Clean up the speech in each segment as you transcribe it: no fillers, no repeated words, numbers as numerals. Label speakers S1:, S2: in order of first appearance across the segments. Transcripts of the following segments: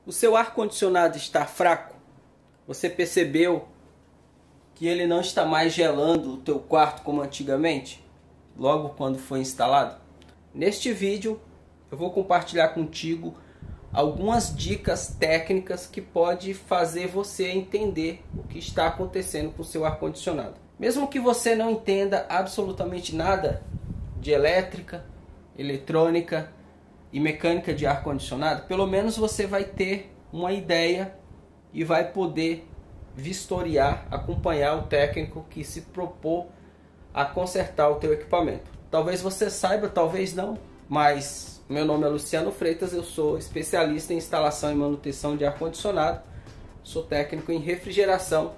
S1: O seu ar-condicionado está fraco? Você percebeu que ele não está mais gelando o teu quarto como antigamente? Logo quando foi instalado? Neste vídeo eu vou compartilhar contigo algumas dicas técnicas que pode fazer você entender o que está acontecendo com o seu ar-condicionado. Mesmo que você não entenda absolutamente nada de elétrica, eletrônica e mecânica de ar-condicionado, pelo menos você vai ter uma ideia e vai poder vistoriar, acompanhar o técnico que se propôs a consertar o teu equipamento. Talvez você saiba, talvez não, mas meu nome é Luciano Freitas, eu sou especialista em instalação e manutenção de ar-condicionado, sou técnico em refrigeração,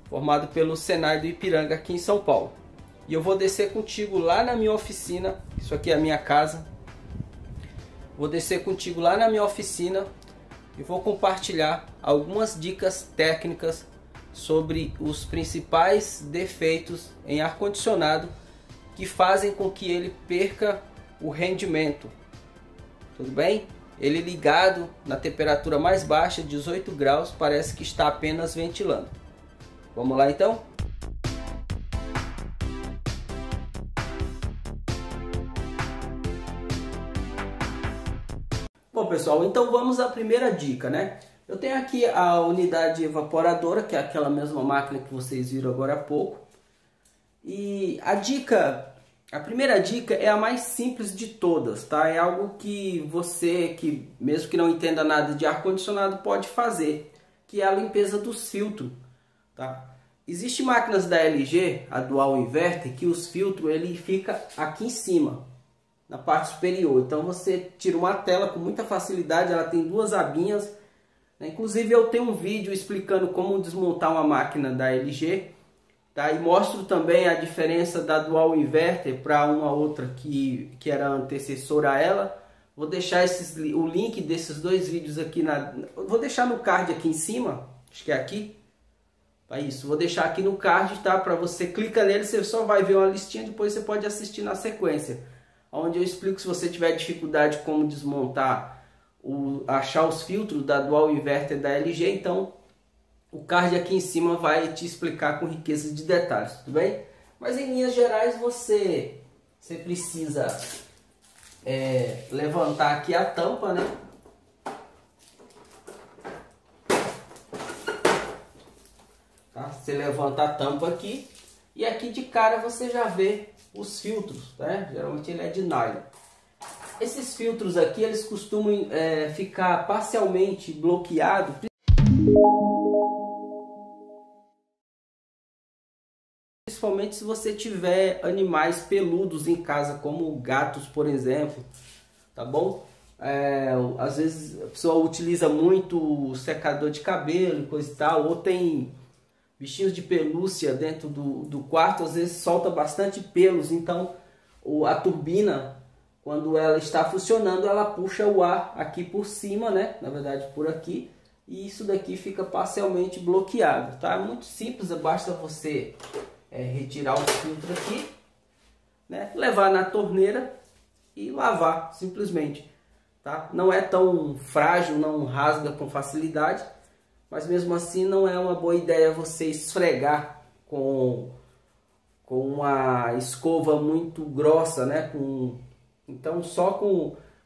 S1: formado pelo Senai do Ipiranga aqui em São Paulo. E eu vou descer contigo lá na minha oficina, isso aqui é a minha casa, vou descer contigo lá na minha oficina e vou compartilhar algumas dicas técnicas sobre os principais defeitos em ar-condicionado que fazem com que ele perca o rendimento. Tudo bem? Ele ligado na temperatura mais baixa, 18 graus, parece que está apenas ventilando. Vamos lá então? Bom pessoal, então vamos à primeira dica, né? Eu tenho aqui a unidade evaporadora, que é aquela mesma máquina que vocês viram agora há pouco. E a primeira dica é a mais simples de todas, tá? É algo que você, que mesmo que não entenda nada de ar-condicionado, pode fazer, que é a limpeza dos filtros, tá? Existem máquinas da LG, a Dual Inverter, que os filtros ele fica aqui em cima, na parte superior. Então você tira uma tela com muita facilidade, ela tem duas abinhas, né? Inclusive eu tenho um vídeo explicando como desmontar uma máquina da LG, tá? E mostro também a diferença da Dual Inverter para uma outra que era antecessora a ela. Vou deixar o link desses dois vídeos aqui, vou deixar no card aqui em cima, acho que é aqui. É isso, vou deixar aqui no card, tá? Para você clica nele, você só vai ver uma listinha, depois você pode assistir na sequência, onde eu explico se você tiver dificuldade como desmontar, achar os filtros da Dual Inverter da LG, então o card aqui em cima vai te explicar com riqueza de detalhes, tudo bem? Mas em linhas gerais você precisa levantar aqui a tampa, né? Tá? Você levanta a tampa aqui e aqui de cara você já vê os filtros, né? Geralmente ele é de nylon. Esses filtros aqui eles costumam ficar parcialmente bloqueados, principalmente se você tiver animais peludos em casa, como gatos, por exemplo, tá bom? Às vezes a pessoa utiliza muito secador de cabelo e coisa e tal, ou tem bichinhos de pelúcia dentro do quarto, às vezes solta bastante pelos, então a turbina, quando ela está funcionando, ela puxa o ar aqui por cima, né? Na verdade por aqui, e isso daqui fica parcialmente bloqueado, tá? Muito simples, basta você retirar o filtro aqui, né? Levar na torneira e lavar, simplesmente, tá? Não é tão frágil, não rasga com facilidade, mas mesmo assim não é uma boa ideia você esfregar com uma escova muito grossa, né? Então só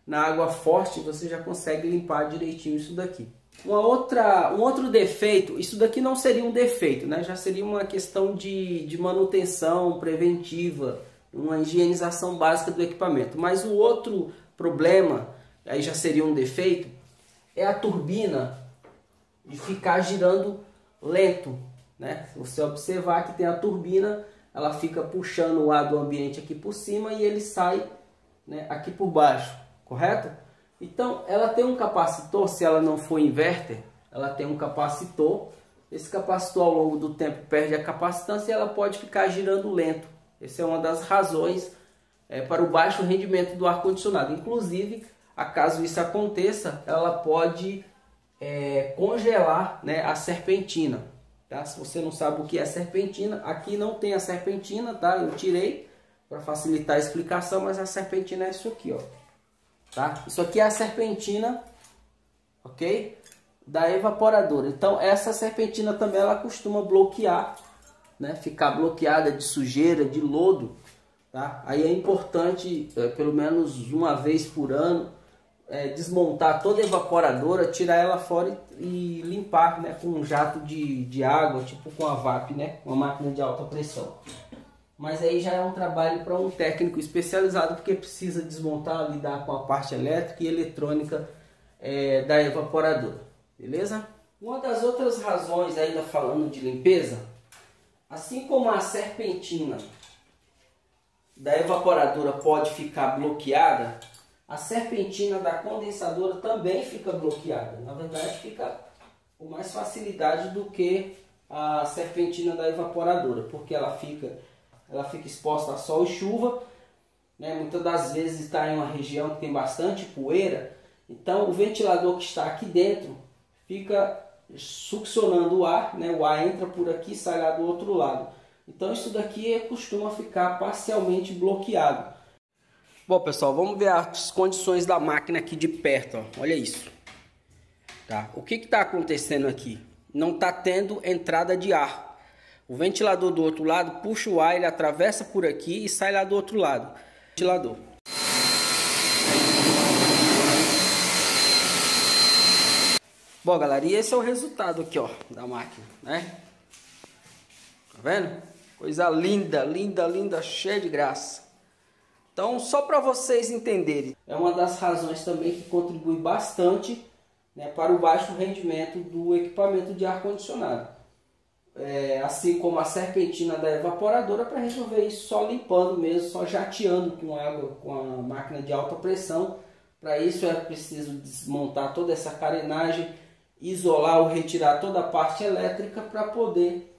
S1: na água forte você já consegue limpar direitinho isso daqui. Um outro defeito, isso daqui não seria um defeito, né? Já seria uma questão de manutenção preventiva, uma higienização básica do equipamento. Mas o outro problema, aí já seria um defeito, é a turbina de ficar girando lento, né? Se você observar que tem a turbina, ela fica puxando o ar do ambiente aqui por cima e ele sai, né, aqui por baixo, correto? Então ela tem um capacitor, se ela não for inverter, ela tem um capacitor. Esse capacitor ao longo do tempo perde a capacitância e ela pode ficar girando lento. Essa é uma das razões para o baixo rendimento do ar-condicionado. Inclusive, acaso isso aconteça, ela pode congelar, né, a serpentina, tá? Se você não sabe o que é serpentina, aqui não tem a serpentina, tá? Eu tirei para facilitar a explicação, mas a serpentina é isso aqui, ó, tá? Isso aqui é a serpentina, ok? ok? Da evaporadora. Então essa serpentina também ela costuma bloquear, né? Ficar bloqueada de sujeira, de lodo, tá? Aí é importante, pelo menos uma vez por ano, desmontar toda a evaporadora, tirar ela fora e limpar, né? Com um jato de água, tipo com a VAP, né? Uma máquina de alta pressão. Mas aí já é um trabalho para um técnico especializado, porque precisa desmontar, lidar com a parte elétrica e eletrônica da evaporadora. Beleza? Uma das outras razões, ainda falando de limpeza, assim como a serpentina da evaporadora pode ficar bloqueada, a serpentina da condensadora também fica bloqueada. Na verdade, fica com mais facilidade do que a serpentina da evaporadora, porque ela fica exposta a sol e chuva, né? Muitas das vezes está em uma região que tem bastante poeira, então o ventilador que está aqui dentro fica succionando o ar, né? O ar entra por aqui e sai lá do outro lado. Então isso daqui costuma ficar parcialmente bloqueado. Bom, pessoal, vamos ver as condições da máquina aqui de perto, ó. Olha isso. Tá? O que está acontecendo aqui? Não está tendo entrada de ar. O ventilador do outro lado puxa o ar, ele atravessa por aqui e sai lá do outro lado. Ventilador. Bom, galera, e esse é o resultado aqui, ó, da máquina, né? Tá vendo? Coisa linda, linda, linda, cheia de graça. Então, só para vocês entenderem, é uma das razões também que contribui bastante, né, para o baixo rendimento do equipamento de ar-condicionado. Assim como a serpentina da evaporadora, para resolver isso só limpando mesmo, só jateando com água, com a máquina de alta pressão. Para isso é preciso desmontar toda essa carenagem, isolar ou retirar toda a parte elétrica para poder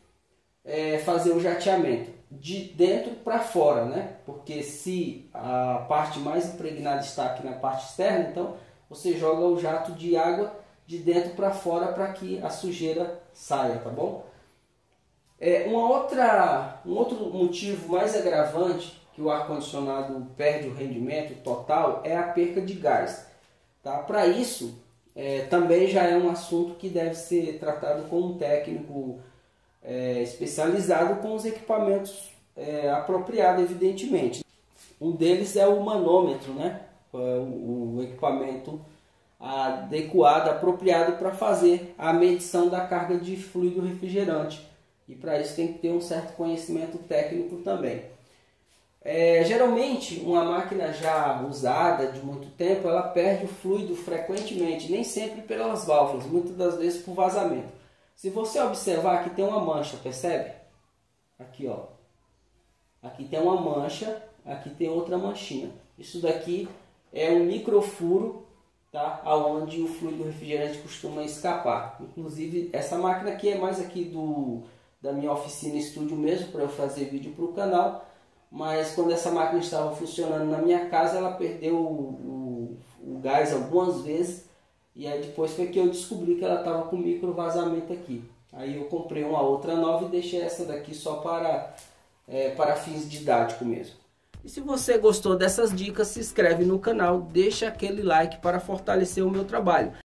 S1: fazer o jateamento de dentro para fora, né? Porque se a parte mais impregnada está aqui na parte externa, então você joga o jato de água de dentro para fora para que a sujeira saia, tá bom? Um outro motivo mais agravante que o ar-condicionado perde o rendimento total é a perca de gás. Tá? Para isso, também já é um assunto que deve ser tratado com um técnico especializado com os equipamentos apropriados, evidentemente. Um deles é o manômetro, né? O equipamento adequado, apropriado para fazer a medição da carga de fluido refrigerante. E para isso tem que ter um certo conhecimento técnico também. Geralmente, uma máquina já usada de muito tempo, ela perde o fluido frequentemente, nem sempre pelas válvulas, muitas das vezes por vazamento. Se você observar, aqui tem uma mancha, percebe? Aqui, ó. Aqui tem uma mancha, aqui tem outra manchinha. Isso daqui é um microfuro, tá? Onde o fluido refrigerante costuma escapar. Inclusive, essa máquina aqui é mais aqui da minha oficina estúdio mesmo, para eu fazer vídeo para o canal. Mas quando essa máquina estava funcionando na minha casa, ela perdeu o gás algumas vezes. E aí depois foi que eu descobri que ela estava com micro vazamento aqui. Aí eu comprei uma outra nova e deixei essa daqui só para fins didáticos mesmo. E se você gostou dessas dicas, se inscreve no canal, deixa aquele like para fortalecer o meu trabalho.